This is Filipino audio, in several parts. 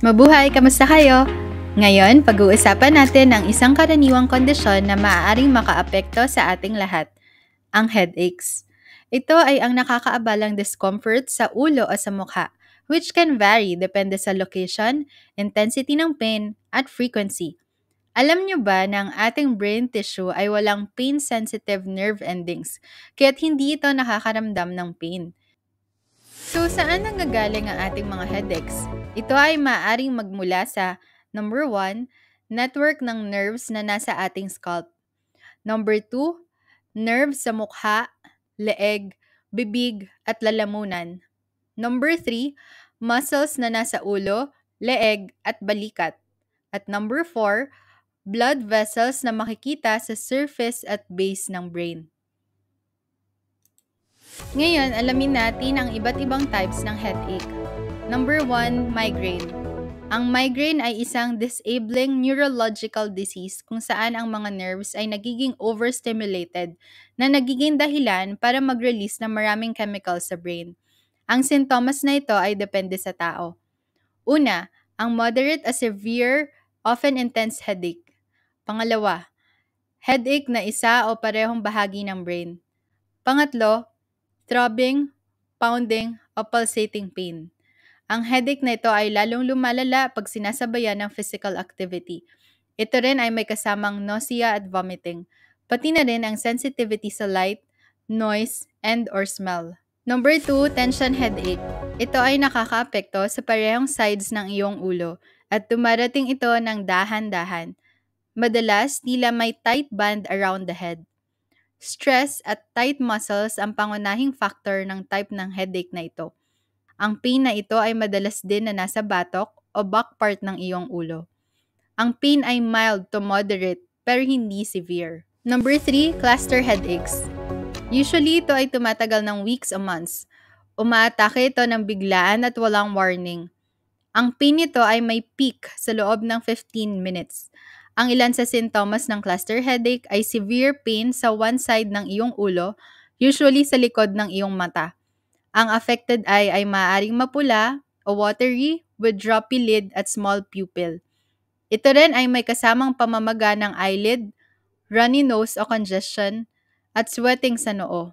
Mabuhay! Kamusta kayo? Ngayon, pag-uusapan natin ang isang karaniwang kondisyon na maaaring makaapekto sa ating lahat, ang headaches. Ito ay ang nakakaabalang discomfort sa ulo o sa mukha, which can vary depende sa location, intensity ng pain, at frequency. Alam nyo ba na ang ating brain tissue ay walang pain-sensitive nerve endings, kaya't hindi ito nakakaramdam ng pain? So, saan nanggagaling ang ating mga headaches? Ito ay maaaring magmula sa number 1, network ng nerves na nasa ating scalp. Number 2, nerves sa mukha, leeg, bibig, at lalamunan. Number 3, muscles na nasa ulo, leeg, at balikat. At number 4, blood vessels na makikita sa surface at base ng brain. Ngayon, alamin natin ang iba't ibang types ng headache. Number 1, migraine. Ang migraine ay isang disabling neurological disease kung saan ang mga nerves ay nagiging overstimulated na nagiging dahilan para mag-release ng maraming chemicals sa brain. Ang sintomas na ito ay depende sa tao. Una, ang moderate a severe, often intense headache. Pangalawa, headache na isa o parehong bahagi ng brain. Pangatlo, throbbing, pounding, o pulsating pain. Ang headache na ito ay lalong lumalala pag sinasabayan ng physical activity. Ito rin ay may kasamang nausea at vomiting, pati na rin ang sensitivity sa light, noise, and or smell. Number 2, tension headache. Ito ay nakakaapekto sa parehong sides ng iyong ulo at dumarating ito ng dahan-dahan. Madalas, tila may tight band around the head. Stress at tight muscles ang pangunahing factor ng type ng headache na ito. Ang pain na ito ay madalas din na nasa batok o back part ng iyong ulo. Ang pain ay mild to moderate pero hindi severe. Number 3, cluster headaches. Usually ito ay tumatagal ng weeks o months. Umaatake ito ng biglaan at walang warning. Ang pain nito ay may peak sa loob ng 15 minutes. Ang ilan sa sintomas ng cluster headache ay severe pain sa one side ng iyong ulo, usually sa likod ng iyong mata. Ang affected eye ay maaaring mapula o watery with droppy lid at small pupil. Ito rin ay may kasamang pamamaga ng eyelid, runny nose o congestion, at sweating sa noo.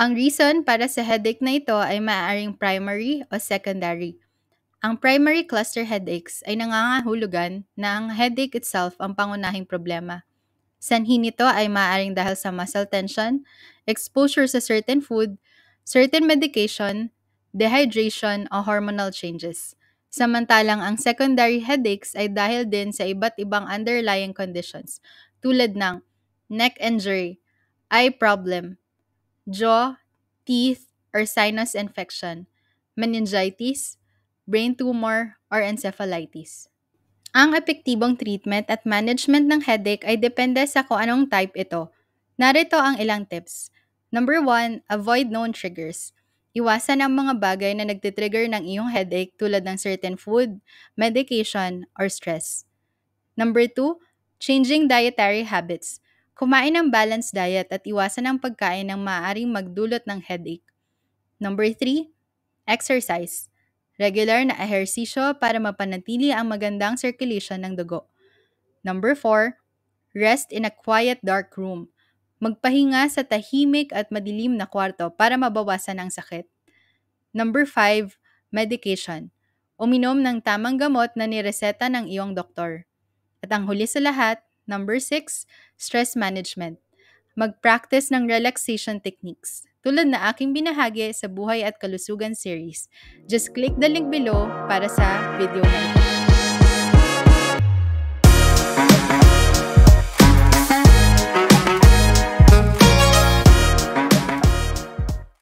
Ang reason para sa headache na ito ay maaaring primary o secondary. Ang primary cluster headaches ay nangangahulugan na ang headache itself ang pangunahing problema. Sanhi nito ay maaaring dahil sa muscle tension, exposure sa certain food, certain medication, dehydration o hormonal changes. Samantalang ang secondary headaches ay dahil din sa iba't ibang underlying conditions tulad ng neck injury, eye problem, jaw, teeth, or sinus infection, meningitis, brain tumor, or encephalitis. Ang epektibong treatment at management ng headache ay depende sa kung anong type ito. Narito ang ilang tips. Number 1, avoid known triggers. Iwasan ang mga bagay na nagtitrigger ng iyong headache tulad ng certain food, medication, or stress. Number 2, changing dietary habits. Kumain ng balanced diet at iwasan ang pagkain ng maaaring magdulot ng headache. Number 3, exercise. Regular na ehersisyo para mapanatili ang magandang circulation ng dugo. Number 4, rest in a quiet dark room. Magpahinga sa tahimik at madilim na kwarto para mabawasan ang sakit. Number 5, medication. Uminom ng tamang gamot na nireseta ng iyong doktor. At ang huli sa lahat, number 6, stress management. Mag-practice ng relaxation techniques, tulad na aking binahagi sa Buhay at Kalusugan series. Just click the link below para sa video na ito.